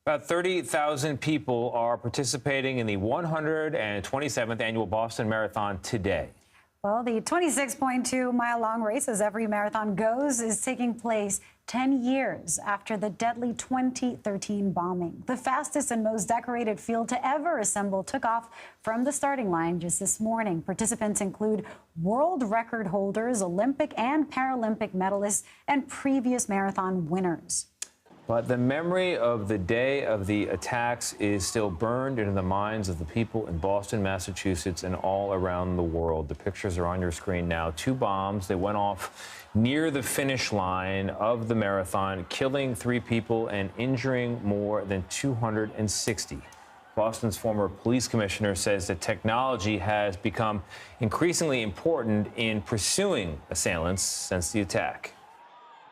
About 30,000 people are participating in the 127th annual Boston Marathon today. Well, the 26.2-mile-long race, as every marathon goes, is taking place 10 years after the deadly 2013 bombing. The fastest and most decorated field to ever assemble took off from the starting line just this morning. Participants include world record holders, Olympic and Paralympic medalists, and previous marathon winners. But the memory of the day of the attacks is still burned into the minds of the people in Boston, Massachusetts, and all around the world. The pictures are on your screen now. 2 bombs. They went off near the finish line of the marathon, killing 3 people and injuring more than 260. Boston's former police commissioner says that technology has become increasingly important in pursuing assailants since the attack.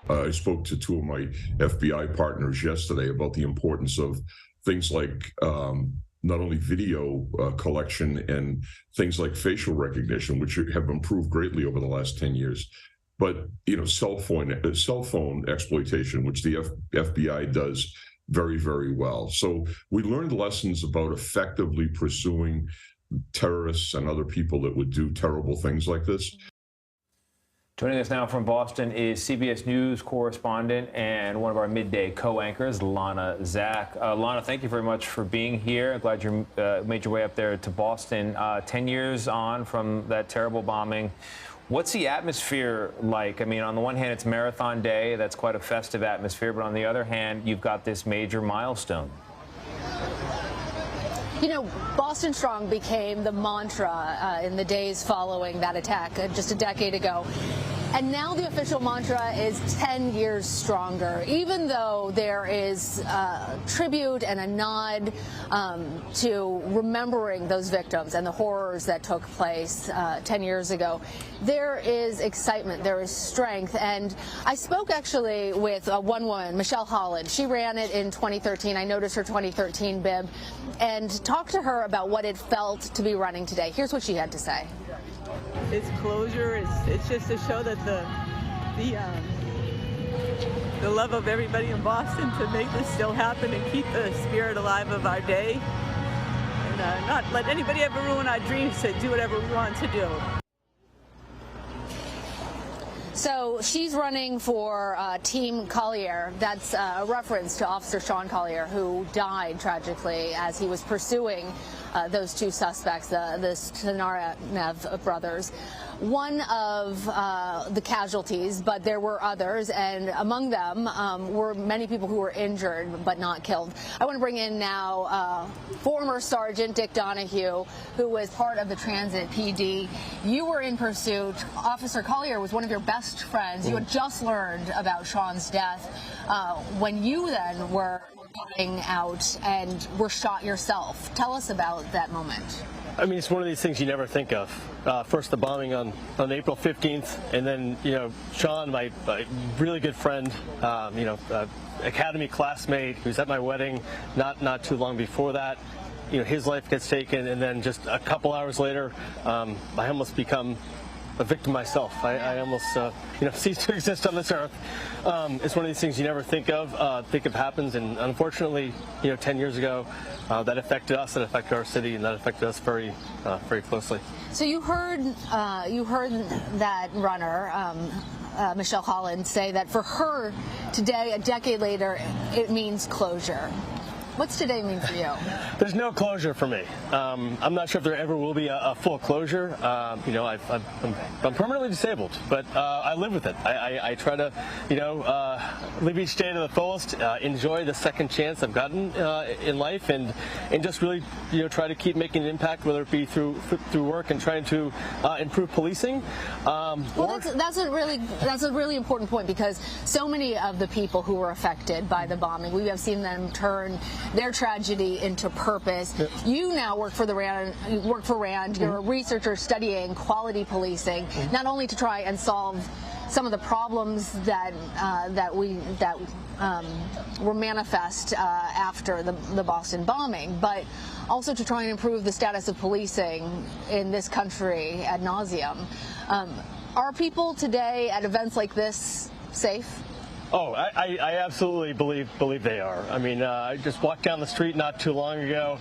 I spoke to 2 of my FBI partners yesterday about the importance of things like not only video collection and things like facial recognition, which have improved greatly over the last 10 years, but cell phone exploitation, which the FBI does very, very well. So we learned lessons about effectively pursuing terrorists and other people that would do terrible things like this. Joining us now from Boston is CBS News correspondent and one of our midday co-anchors, Lana Zak. Lana, thank you very much for being here. I'm glad you made your way up there to Boston. 10 years on from that terrible bombing. What's the atmosphere like? I mean, on the one hand, it's Marathon Day. That's quite a festive atmosphere. But on the other hand, you've got this major milestone. You know, Boston Strong became the mantra in the days following that attack just a decade ago. And now the official mantra is 10 years stronger, even though there is a tribute and a nod to remembering those victims and the horrors that took place 10 years ago. There is excitement, there is strength. And I spoke actually with one woman, Michelle Holland. She ran it in 2013. I noticed her 2013 bib and talked to her about what it felt to be running today. Here's what she had to say. It's closure. It's just to show that the love of everybody in Boston to make this still happen and keep the spirit alive of our day, and not let anybody ever ruin our dreams to do whatever we want to do. So she's running for Team Collier. That's a reference to Officer Sean Collier, who died tragically as he was pursuing those 2 suspects, the Tsarnaev brothers. One of the casualties, but there were others, and among them were many people who were injured but not killed. I want to bring in now former Sergeant Dic Donohue, who was part of the Transit PD. You were in pursuit. Officer Collier was one of your best friends. You had just learned about Sean's death when you then were coming out and were shot yourself. Tell us about that moment. I mean, it's one of these things you never think of. First, the bombing on April 15th, and then, Sean, my really good friend, academy classmate, who was at my wedding not too long before that. His life gets taken, and then just a couple hours later, I almost become a victim myself. I almost, cease to exist on this earth. It's one of these things you never think of happens, and unfortunately, 10 years ago, that affected us, that affected our city, and that affected us very, very closely. So you heard that runner, Michelle Holland, say that for her today, a decade later, it means closure. What's today mean for you? There's no closure for me. I'm not sure if there ever will be a full closure. I'm permanently disabled, but I live with it. I try to, live each day to the fullest, enjoy the second chance I've gotten in life, and just really, try to keep making an impact, whether it be through work and trying to improve policing. Well, that's a really important point, because so many of the people who were affected by the bombing, we have seen them turn their tragedy into purpose. Yep. You now work for RAND. You're a researcher studying quality policing, not only to try and solve some of the problems that were manifest after the Boston bombing, but also to try and improve the status of policing in this country ad nauseum. Are people today at events like this safe? Oh, I absolutely believe they are. I mean, I just walked down the street not too long ago.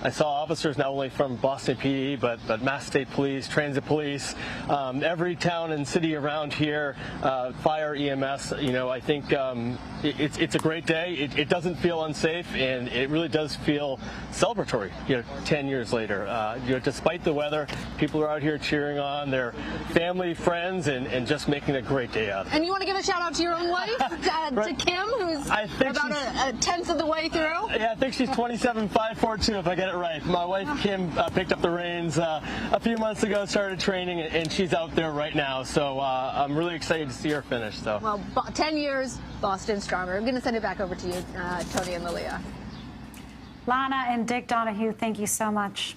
I saw officers not only from Boston PD, but Mass State Police, Transit Police, every town and city around here, fire, EMS. You know, I think it's a great day. It doesn't feel unsafe, and it really does feel celebratory. You know, 10 years later, you know, despite the weather, people are out here cheering on their family, friends, and just making a great day out. And you want to give a shout out to your own wife, to Kim, who's about a tenth of the way through? Yeah, I think she's 27.542 if I get it right. My wife Kim picked up the reins a few months ago, started training, and she's out there right now. So I'm really excited to see her finish. So. Well, 10 years, Boston stronger. I'm going to send it back over to you, Tony and Lilia. Lana and Dic Donohue, thank you so much.